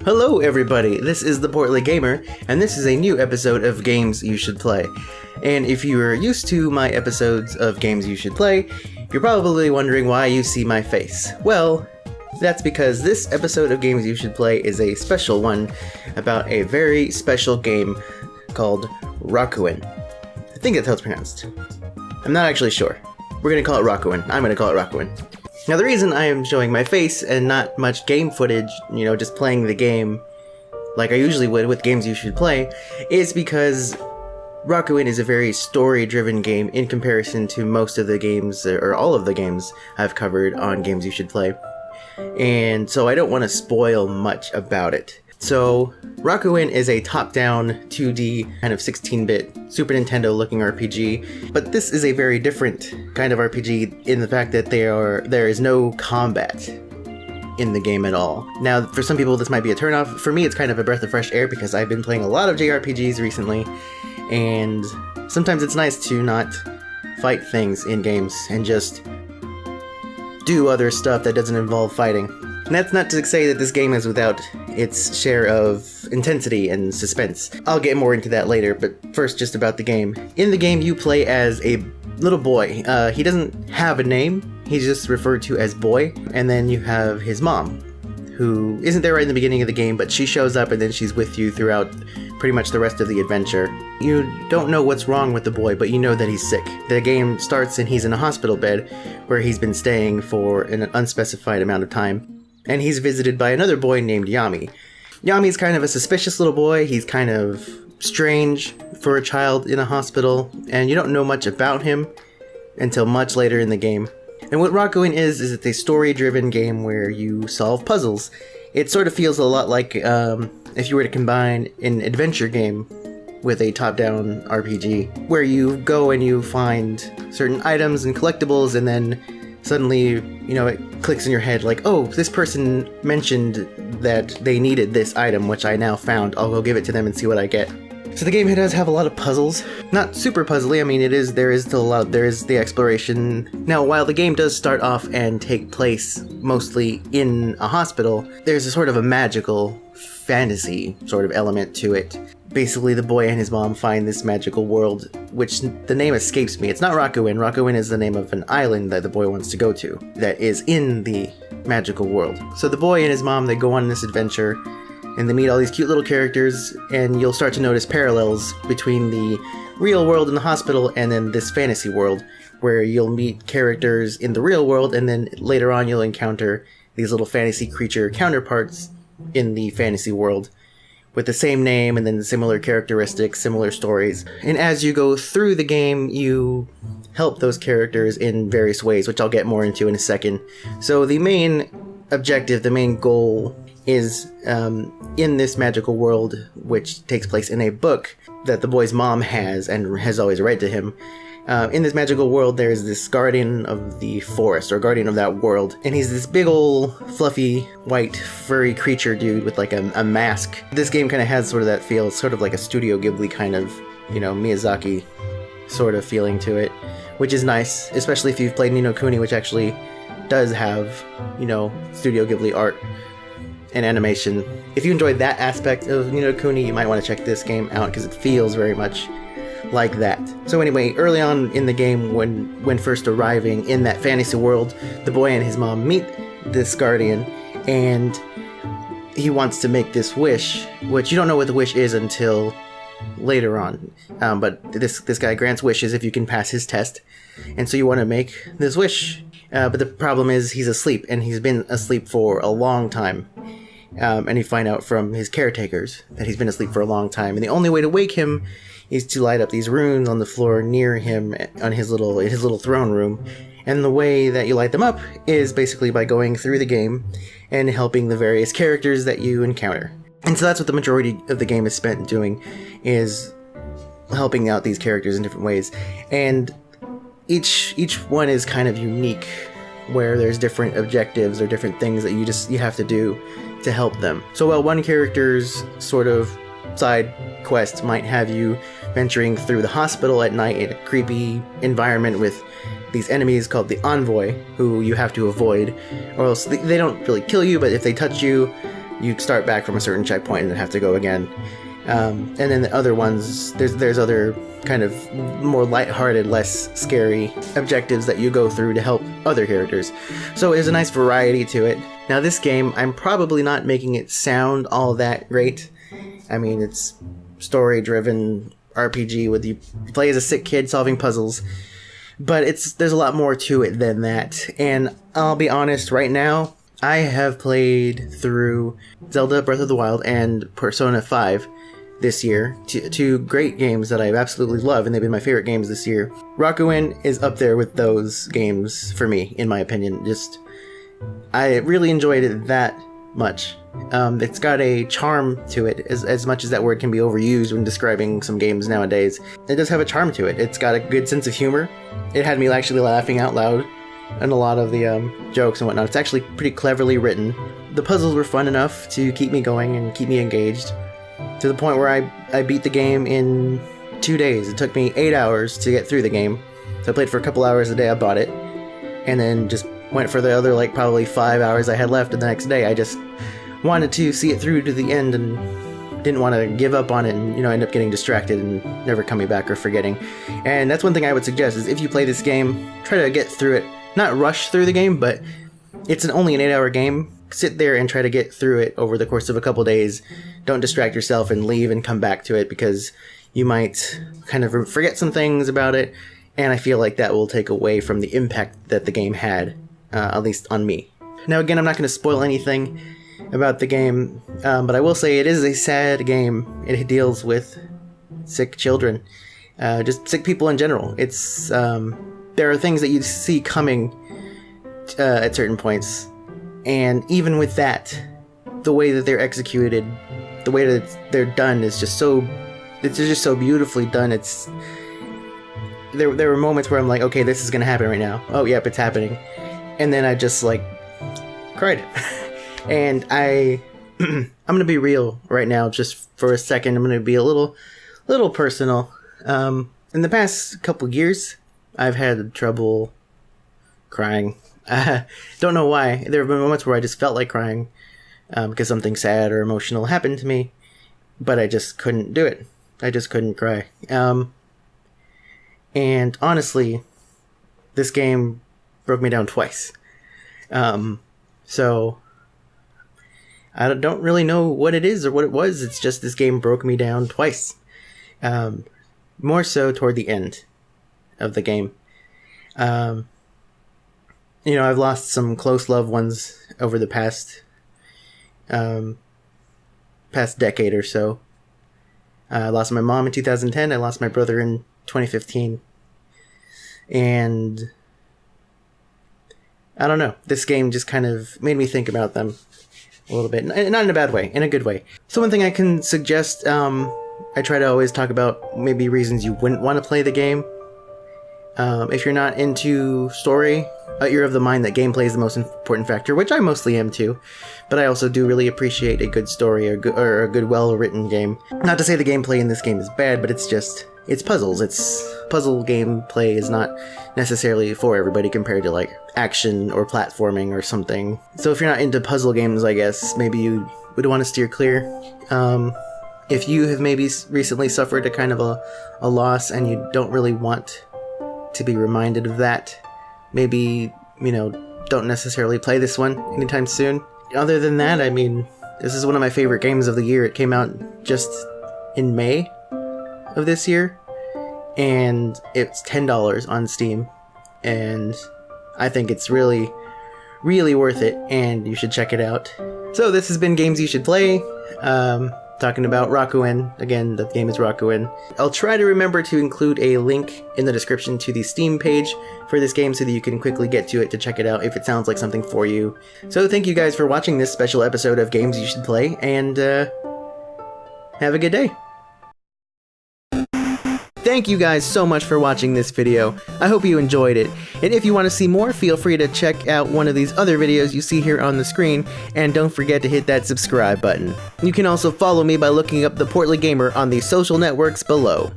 Hello everybody, this is the Portly Gamer, and this is a new episode of Games You Should Play. And if you are used to my episodes of Games You Should Play, you're probably wondering why you see my face. Well, that's because this episode of Games You Should Play is a special one about a very special game called Rakuen. I think that's how it's pronounced. I'm not actually sure. We're gonna call it Rakuen. I'm gonna call it Rakuen. Now the reason I am showing my face and not much game footage, just playing the game like I usually would with Games You Should Play, is because Rakuen is a very story-driven game in comparison to most of the games, or all of the games I've covered on Games You Should Play. And so I don't want to spoil much about it. So, Rakuen is a top-down, 2D, kind of 16-bit, Super Nintendo-looking RPG, but this is a very different kind of RPG in the fact that there is no combat in the game at all. Now, for some people this might be a turnoff. For me, it's kind of a breath of fresh air because I've been playing a lot of JRPGs recently, and sometimes it's nice to not fight things in games and just do other stuff that doesn't involve fighting. And that's not to say that this game is without its share of intensity and suspense. I'll get more into that later, but first just about the game. In the game you play as a little boy. He doesn't have a name, he's just referred to as Boy, and then you have his mom, who isn't there right in the beginning of the game, but she shows up and then she's with you throughout pretty much the rest of the adventure. You don't know what's wrong with the boy, but you know that he's sick. The game starts and he's in a hospital bed where he's been staying for an unspecified amount of time. And he's visited by another boy named Yami. Yami's kind of a suspicious little boy. He's kind of strange for a child in a hospital, and you don't know much about him until much later in the game. And what Rakuen is it's a story-driven game where you solve puzzles. It sort of feels a lot like if you were to combine an adventure game with a top-down RPG, where you go and you find certain items and collectibles, and then suddenly, it clicks in your head like, oh, this person mentioned that they needed this item, which I now found. I'll go give it to them and see what I get. So the game does have a lot of puzzles. Not super puzzly, there is still a lot, there is the exploration. Now, while the game does start off and take place mostly in a hospital, there's a sort of a magical fantasy sort of element to it. Basically, the boy and his mom find this magical world, which the name escapes me. It's not Rakuen. Rakuen is the name of an island that the boy wants to go to that is in the magical world. So the boy and his mom, they go on this adventure, and they meet all these cute little characters, and you'll start to notice parallels between the real world in the hospital and then this fantasy world, where you'll meet characters in the real world, and then later on you'll encounter these little fantasy creature counterparts in the fantasy world, with the same name and then similar characteristics, similar stories. And as you go through the game, you help those characters in various ways, which I'll get more into in a second. So the main objective, the main goal is in this magical world, which takes place in a book that the boy's mom has and has always read to him. In this magical world, there's this guardian of the forest, or guardian of that world, and he's this big old fluffy white furry creature dude with like a mask. This game kind of has sort of that feel, sort of like a Studio Ghibli kind of, Miyazaki sort of feeling to it, which is nice, especially if you've played Ni no Kuni, which actually does have, Studio Ghibli art and animation. If you enjoyed that aspect of Ni no Kuni, you might want to check this game out because it feels very much like that. So anyway, early on in the game, when first arriving in that fantasy world, the boy and his mom meet this guardian, and he wants to make this wish, which you don't know what the wish is until later on. But this guy grants wishes if you can pass his test, and so you want to make this wish. But the problem is he's asleep, and he's been asleep for a long time. And you find out from his caretakers that he's been asleep for a long time, and the only way to wake him is to light up these runes on the floor near him on his little throne room. And the way that you light them up is basically by going through the game and helping the various characters that you encounter. And so that's what the majority of the game is spent doing, is helping out these characters in different ways. And each one is kind of unique, where there's different objectives or different things that you have to do to help them. So while one character's sort of side quest might have you venturing through the hospital at night in a creepy environment with these enemies called the Envoy, who you have to avoid, or else they don't really kill you, but if they touch you, you start back from a certain checkpoint and then have to go again. And then the other ones, there's other kind of more lighthearted, less scary objectives that you go through to help other characters. So there's a nice variety to it. Now this game, I'm probably not making it sound all that great. I mean, it's story-driven RPG with you play as a sick kid solving puzzles. But there's a lot more to it than that. And I'll be honest, right now, I have played through Zelda Breath of the Wild and Persona 5 this year, two great games that I absolutely love, and they've been my favorite games this year. Rakuen is up there with those games for me, in my opinion. I really enjoyed it that much. It's got a charm to it, as much as that word can be overused when describing some games nowadays. It does have a charm to it. It's got a good sense of humor. It had me actually laughing out loud and a lot of the jokes and whatnot. It's actually pretty cleverly written. The puzzles were fun enough to keep me going and keep me engaged, to the point where I beat the game in 2 days. It took me 8 hours to get through the game. So I played for a couple hours a day. I bought it, and then just went for the other probably 5 hours I had left the next day. I just wanted to see it through to the end and didn't want to give up on it and end up getting distracted and never coming back or forgetting. And that's one thing I would suggest, is if you play this game, try to get through it. Not rush through the game, but it's only an 8-hour game. Sit there and try to get through it over the course of a couple days. Don't distract yourself and leave and come back to it, because you might kind of forget some things about it, and I feel like that will take away from the impact that the game had, at least on me. Now again, I'm not going to spoil anything about the game, but I will say it is a sad game. It deals with sick children, just sick people in general. There are things that you see coming at certain points, and even with that, the way that they're executed, the way that they're done is just so beautifully done. There were moments where I'm like, okay, this is gonna happen right now. Oh yep, it's happening. And then I just cried. And I'm gonna be real right now just for a second. I'm gonna be a little personal. In the past couple years, I've had trouble crying. Don't know why. There have been moments where I just felt like crying because something sad or emotional happened to me, but I just couldn't do it. I just couldn't cry. And honestly, this game broke me down twice. So I don't really know what it is or what it was. It's just this game broke me down twice. More so toward the end of the game. I've lost some close loved ones over the past decade or so. I lost my mom in 2010. I lost my brother in 2015. And I don't know. This game just kind of made me think about them a little bit. Not in a bad way, in a good way. So one thing I can suggest, I try to always talk about maybe reasons you wouldn't want to play the game. If you're not into story, you're of the mind that gameplay is the most important factor, which I mostly am too, but I also do really appreciate a good story or a good, well-written game. Not to say the gameplay in this game is bad, but it's puzzles. Puzzle gameplay is not necessarily for everybody compared to action or platforming or something. So if you're not into puzzle games, I guess maybe you would want to steer clear. If you have maybe recently suffered a kind of a loss and you don't really want to be reminded of that, maybe, don't necessarily play this one anytime soon. Other than that, I mean, this is one of my favorite games of the year. It came out just in May of this year, and it's $10 on Steam, and I think it's really, really worth it, and you should check it out. So this has been Games You Should Play. Talking about Rakuen. Again, the game is Rakuen. I'll try to remember to include a link in the description to the Steam page for this game so that you can quickly get to it to check it out if it sounds like something for you. So thank you guys for watching this special episode of Games You Should Play, and have a good day. Thank you guys so much for watching this video. I hope you enjoyed it. And if you want to see more, feel free to check out one of these other videos you see here on the screen, and don't forget to hit that subscribe button. You can also follow me by looking up The Portly Gamer on the social networks below.